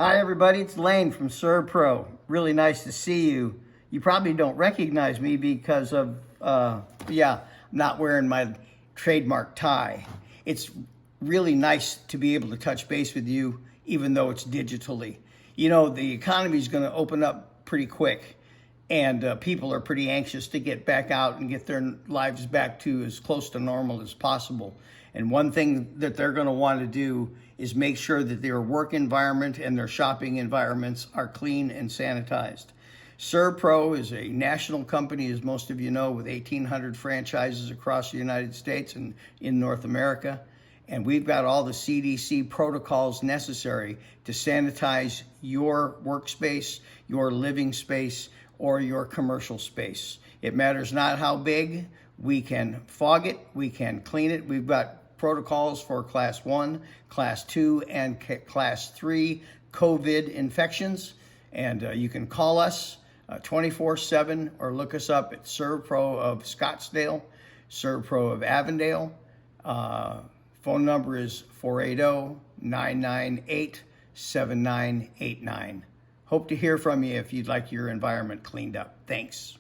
Hi everybody, it's Lane from SERVPRO. Really nice to see you. You probably don't recognize me because of, I'm not wearing my trademark tie. It's really nice to be able to touch base with you even though it's digitally. You know, the economy is going to open up pretty quick and people are pretty anxious to get back out and get their lives back to as close to normal as possible. And one thing that they're going to want to do is make sure that their work environment and their shopping environments are clean and sanitized. SERVPRO is a national company, as most of you know, with 1,800 franchises across the United States and in North America. And we've got all the CDC protocols necessary to sanitize your workspace, your living space, or your commercial space. It matters not how big. We can fog it, we can clean it. We've got protocols for class 1, class 2, and class 3 COVID infections. And you can call us 24/7 or look us up at SERVPRO of Scottsdale, SERVPRO of Avondale. Phone number is 480-998-7989. Hope to hear from you if you'd like your environment cleaned up. Thanks.